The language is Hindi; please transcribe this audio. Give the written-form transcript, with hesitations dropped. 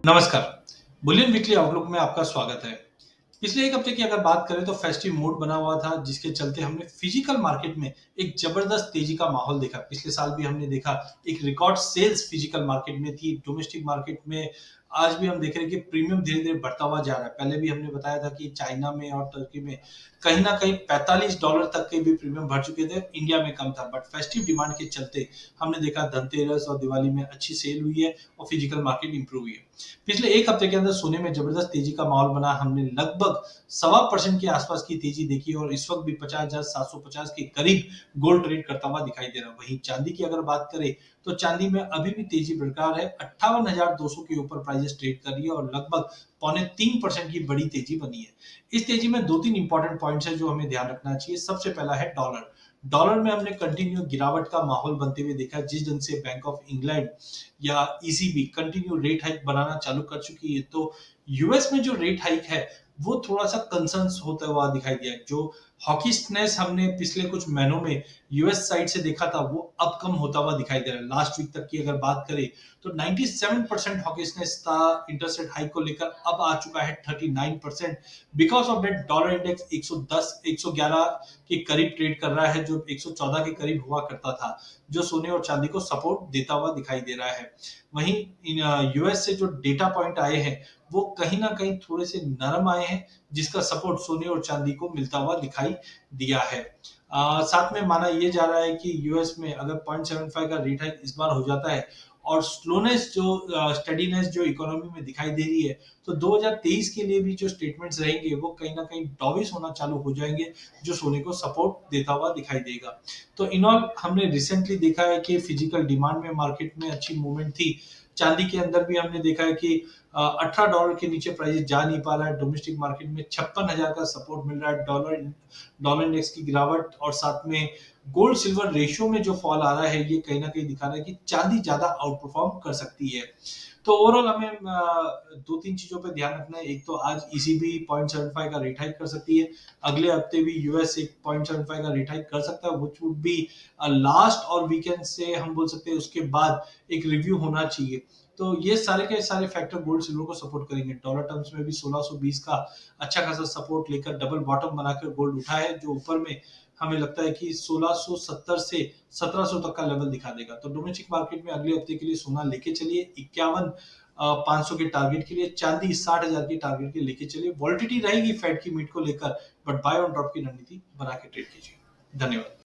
नमस्कार। बुलियन वीकली आउटलुक में आपका स्वागत है। पिछले एक हफ्ते की अगर बात करें तो फेस्टिव मूड बना हुआ था, जिसके चलते हमने फिजिकल मार्केट में एक जबरदस्त तेजी का माहौल देखा। पिछले साल भी हमने देखा एक रिकॉर्ड सेल्स फिजिकल मार्केट में थी। डोमेस्टिक मार्केट में आज भी हम देख रहे हैं कि प्रीमियम धीरे-धीरे बढ़ता हुआ जा रहा है। पहले भी हमने बताया था कि चाइना में और तुर्की में कहीं न कहीं $45 तक के भी प्रीमियम बढ़ चुके थे। इंडिया में कम था, बट फेस्टिव डिमांड के चलते हमने देखा धनतेरस और दिवाली में अच्छी सेल हुई है और फिजिकल मार्केट इंप्रूव हुई है। पिछले एक हफ्ते के अंदर सोने में जबरदस्त तेजी का माहौल बना। हमने लगभग 1.25% के आसपास की तेजी देखी और इस वक्त भी 50,750 के करीब गोल्ड ट्रेड करता हुआ दिखाई दे रहा है। वहीं चांदी की अगर बात करें तो चांदी में अभी भी तेजी बरकरार है। 58,200 के ऊपर प्राइसेस ट्रेड कर रही है और लगभग 0.3% की बड़ी तेजी बनी है। इस तेजी में दो तीन इंपॉर्टेंट पॉइंट्स है जो हमें ध्यान रखना चाहिए। सबसे पहला है डॉलर। डॉलर में हमने कंटिन्यू गिरावट का माहौल बनते हुए देखा। जिस ढंग से बैंक ऑफ इंग्लैंड या ईसीबी कंटिन्यू रेट हाइक बनाना चालू कर चुकी है, तो यूएस में जो रेट हाइक है वो थोड़ा सा कंसर्न्स होता हुआ दिखाई दिया। जो हॉकिस्टनेस हमने पिछले कुछ महीनों में यूएस साइड से देखा था वो अब कम होता हुआ दिखाई दे रहा है। लास्ट वीक तक की अगर बात करें तो 97% हॉकिस्टनेस था इंटरेस्ट रेट हाइक को लेकर, अब आ चुका है 39%। Because of that dollar index 110 111 के करीब ट्रेड कर रहा है, जो 114 के करीब हुआ करता था, जो सोने और चांदी को सपोर्ट देता हुआ दिखाई दे रहा है। वहीं यूएस से जो डेटा पॉइंट आए हैं वो कहीं ना कहीं थोड़े से नरम आए हैं, जिसका सपोर्ट सोने और चांदी को मिलता हुआ दिखाई दिया है। साथ में माना यह जा रहा है कि यूएस में अगर 0.75 का रेट हाइक इस बार हो जाता है और स्लोनेस जो स्टडीनेस जो इकोनॉमी में दिखाई दे रही है, तो 2023 के लिए भी जो स्टेटमेंट्स रहेंगे वो कहीं ना कहीं डॉविश होना चालू हो जाएंगे, जो सोने को सपोर्ट देता हुआ दिखाई देगा। तो इन ऑल हमने रिसेंटली देखा है कि फिजिकल डिमांड में मार्केट में अच्छी मूवमेंट थी। चांदी के अंदर भी हमने देखा है कि $18 के नीचे प्राइस जा नहीं पा रहा है। डोमेस्टिक मार्केट में 56,000 का सपोर्ट मिल रहा है। डॉलर डॉलर इंडेक्स की गिरावट और साथ में गोल्ड सिल्वर रेशियो में जो फॉल आ रहा है, ये कहीं ना कहीं दिखा रहा है कि चांदी ज्यादा आउट परफॉर्म कर सकती है। तो ओवरऑल हमें दो तीन चीजों पे ध्यान रखना है। एक तो आज ईसीबी 0.75 का रेट हाइक कर सकती है। अगले हफ्ते भी यूएस एक 0.75 का रेट हाइक कर सकता है, व्हिच वुड बी लास्ट और वीकेंड से हम बोल सकते हैं उसके बाद एक रिव्यू होना चाहिए। तो ये सारे के सारे फैक्टर गोल्ड सिल्वर को सपोर्ट करेंगे। डॉलर टर्म्स में भी 1620 का अच्छा खासा सपोर्ट लेकर डबल बॉटम बनाकर गोल्ड उठा है, जो ऊपर में हमें लगता है कि 1670 से 1700 तक का लेवल दिखा देगा। तो डोमेस्टिक मार्केट में अगले हफ्ते के लिए सोना लेके चलिए 51 500 के टारगेट के लिए, चांदी 60,000 के टारगेट के लेके चलिए। वॉलिटिलिटी रहेगी फेड की मीट को लेकर, बट बाय ऑन ड्रॉप की रणनीति बना के ट्रेड कीजिए। धन्यवाद।